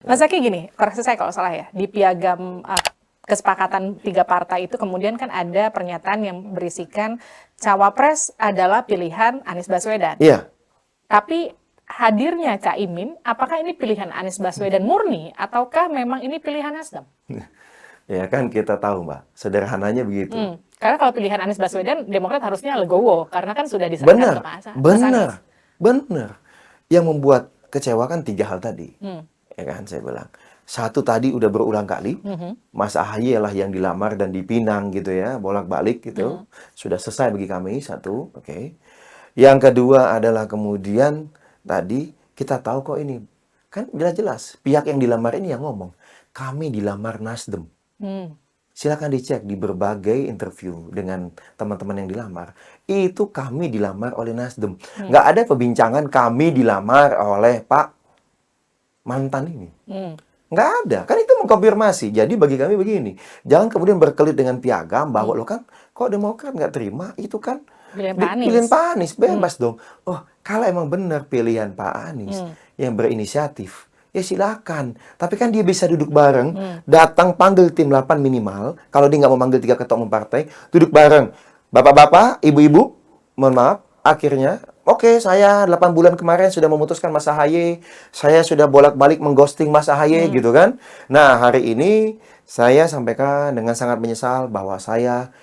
Mas Zaki gini, koreksi saya kalau salah ya, di piagam kesepakatan 3 partai itu kemudian kan ada pernyataan yang berisikan cawapres adalah pilihan Anies Baswedan. Iya. Tapi hadirnya Caimin, apakah ini pilihan Anies Baswedan murni ataukah memang ini pilihan Nasdem? Ya kan kita tahu Mbak, sederhananya begitu. Karena kalau pilihan Anies Baswedan, Demokrat harusnya legowo karena kan sudah diserahkan ke Mas Anies. Benar. Yang membuat kecewa kan 3 hal tadi. Ya kan saya bilang. Satu tadi udah berulang kali, Mas AHY lah yang dilamar dan dipinang gitu ya, bolak-balik gitu. Sudah selesai bagi kami, satu, oke. Yang kedua adalah kemudian tadi kita tahu kok ini, kan jelas-jelas pihak yang dilamar ini yang ngomong, kami dilamar Nasdem. Silakan dicek di berbagai interview dengan teman-teman yang dilamar. Itu kami dilamar oleh Nasdem. Nggak ada pembincangan kami dilamar oleh Pak mantan ini. Nggak ada. Kan itu mengkonfirmasi. Jadi bagi kami begini. Jangan kemudian berkelit dengan piagam bahwa lo kan kok Demokrat nggak terima. Itu kan pilihan Pak Anies. Bebas dong. Oh, kalau emang benar pilihan Pak Anies yang berinisiatif, ya silakan. Tapi kan dia bisa duduk bareng, datang panggil tim 8 minimal. Kalau dia nggak mau manggil 3 ketua umum partai, duduk bareng. Bapak-bapak, ibu-ibu, mohon maaf, akhirnya, oke, saya 8 bulan kemarin sudah memutuskan Mas AHY, saya sudah bolak-balik mengghosting Mas AHY, gitu kan. Nah, hari ini saya sampaikan dengan sangat menyesal bahwa saya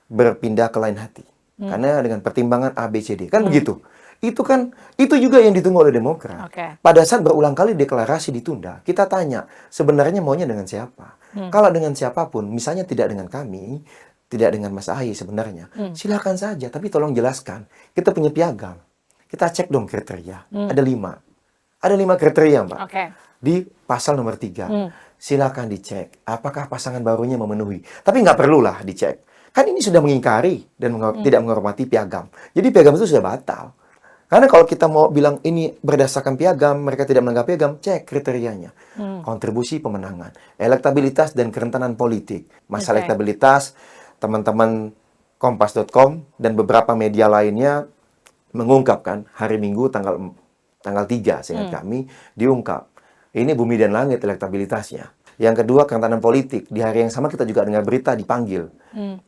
berpindah ke lain hati. Karena dengan pertimbangan A, B, C, D. Kan begitu. Itu juga yang ditunggu oleh Demokrat. Pada saat berulang kali deklarasi ditunda, kita tanya, sebenarnya maunya dengan siapa? Kalau dengan siapapun, misalnya tidak dengan kami, tidak dengan Mas AHY sebenarnya, silakan saja, tapi tolong jelaskan. Kita punya piagam. Kita cek dong kriteria. Ada 5. Ada 5 kriteria, Mbak. Di pasal nomor 3. Silakan dicek, apakah pasangan barunya memenuhi. Tapi nggak perlulah dicek. Kan ini sudah mengingkari dan tidak menghormati piagam. Jadi piagam itu sudah batal. Karena kalau kita mau bilang ini berdasarkan piagam, mereka tidak melanggar piagam, cek kriterianya. Kontribusi pemenangan, elektabilitas dan kerentanan politik. Masalah elektabilitas, teman-teman Kompas.com dan beberapa media lainnya mengungkapkan hari Minggu tanggal 3, seingat kami, diungkap. Ini bumi dan langit elektabilitasnya. Yang kedua, kerentanan politik. Di hari yang sama kita juga dengar berita dipanggil.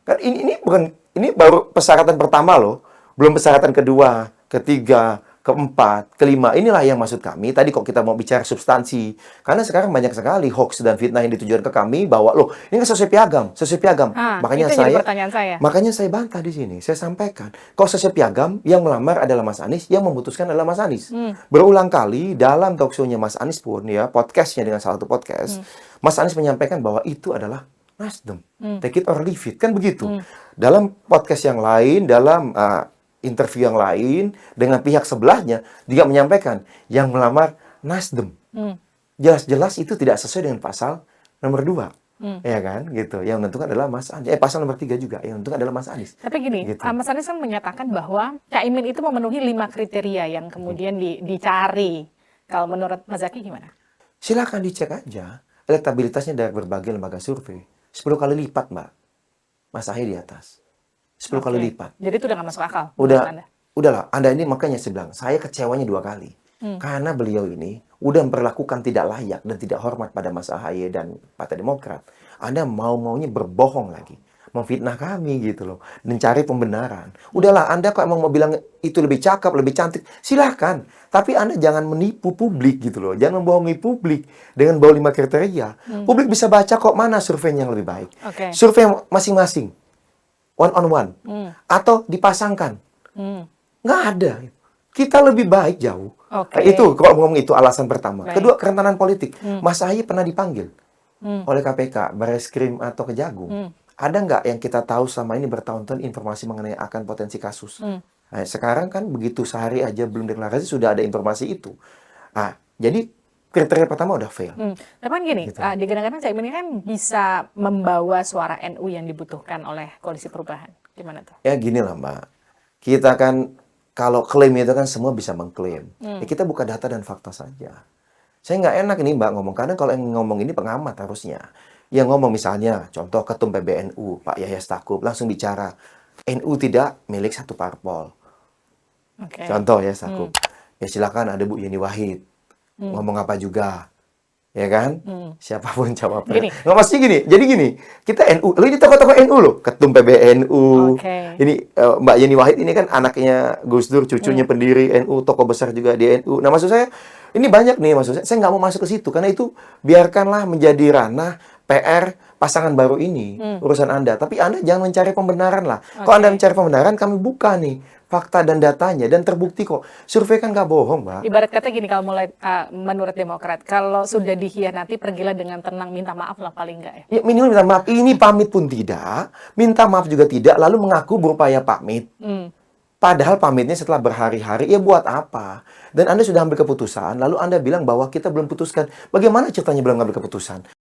Kan ini baru persyaratan pertama loh. Belum persyaratan kedua, ketiga, keempat, kelima. Inilah yang maksud kami. Tadi kok kita mau bicara substansi. Karena sekarang banyak sekali hoax dan fitnah yang ditujukan ke kami bahwa loh, ini kan sesuai piagam. Makanya itu jadi pertanyaan saya. Makanya saya bantah di sini. Saya sampaikan, kok sesuai piagam yang melamar adalah Mas Anies, yang memutuskan adalah Mas Anies. Berulang kali dalam talk show-nya Mas Anies pun ya, podcast-nya dengan salah satu podcast, Mas Anies menyampaikan bahwa itu adalah Nasdem. Take it or leave it. Kan begitu. Dalam podcast yang lain, dalam interview yang lain dengan pihak sebelahnya juga menyampaikan yang melamar Nasdem. Jelas-jelas itu tidak sesuai dengan pasal nomor 2. Ya kan, gitu. Yang menentukan adalah Mas Anies. Pasal nomor 3 juga yang menentukan adalah Mas Anies. Tapi gini, gitu. Mas Anies kan menyatakan bahwa Caimin itu memenuhi 5 kriteria yang kemudian dicari. Kalau menurut Mas Zaki gimana? Silakan dicek aja. Elektabilitasnya dari berbagai lembaga survei. 10 kali lipat, Mbak. Mas AHY di atas. 10 kali lipat. Jadi itu udah nggak masuk akal? Udahlah. Anda ini makanya saya bilang, saya kecewanya 2 kali. Karena beliau ini udah memperlakukan tidak layak dan tidak hormat pada Mas AHY dan Partai Demokrat. Anda mau-maunya berbohong lagi. Memfitnah kami gitu loh. Dan cari pembenaran. Udahlah, Anda kok emang mau bilang itu lebih cakep, lebih cantik, silahkan. Tapi Anda jangan menipu publik gitu loh. Jangan membohongi publik dengan bawa 5 kriteria. Publik bisa baca kok mana surveinya yang lebih baik. Survei masing-masing. One on one. Atau dipasangkan. Nggak ada. Kita lebih baik jauh. Itu, kalau ngomong itu alasan pertama. Kedua, kerentanan politik. Mas AHY pernah dipanggil oleh KPK, Barreskrim atau Kejagung. Ada nggak yang kita tahu selama ini bertahun-tahun informasi mengenai akan potensi kasus? Nah, sekarang kan begitu sehari aja belum deklarasi sudah ada informasi itu. Jadi kriteria pertama udah fail. Tapi kan gini, gitu. Kadang-kadang Caimin ini kan bisa membawa suara NU yang dibutuhkan oleh Koalisi Perubahan. Gimana tuh? Ya gini lah Mbak, kita kan kalau klaim itu kan semua bisa mengklaim. Ya kita buka data dan fakta saja. Saya nggak enak ini Mbak ngomong, karena kalau yang ngomong ini pengamat harusnya. Yang ngomong misalnya, contoh Ketum PBNU, Pak Yahya Stakuf, langsung bicara, NU tidak milik satu parpol. Contoh ya Stakuf. Ya silakan ada Bu Yeni Wahid. Ngomong apa juga. ya kan? Siapapun cawapres. Gini. Nggak, maksudnya gini, jadi gini, kita NU, lo ini tokoh-tokoh NU loh, Ketum PBNU, Oke. ini Mbak Yeni Wahid ini kan anaknya Gus Dur, cucunya pendiri NU, tokoh besar juga di NU. Nah, maksud saya, ini banyak nih, maksud saya nggak mau masuk ke situ, karena itu biarkanlah menjadi ranah PR pasangan baru ini, urusan Anda. Tapi Anda jangan mencari pembenaran lah. Kalau Anda mencari pembenaran, kami buka nih fakta dan datanya, dan terbukti kok. Survei kan nggak bohong, Mbak. Ibarat kata gini, kalau mulai menurut Demokrat, kalau sudah dikhianati pergilah dengan tenang, minta maaf lah paling enggak ya. Ya, minimal minta maaf. Ini pamit pun tidak, minta maaf juga tidak, lalu mengaku berupaya pamit. Padahal pamitnya setelah berhari-hari, ya buat apa? Dan Anda sudah ambil keputusan, lalu Anda bilang bahwa kita belum putuskan. Bagaimana ceritanya belum ambil keputusan?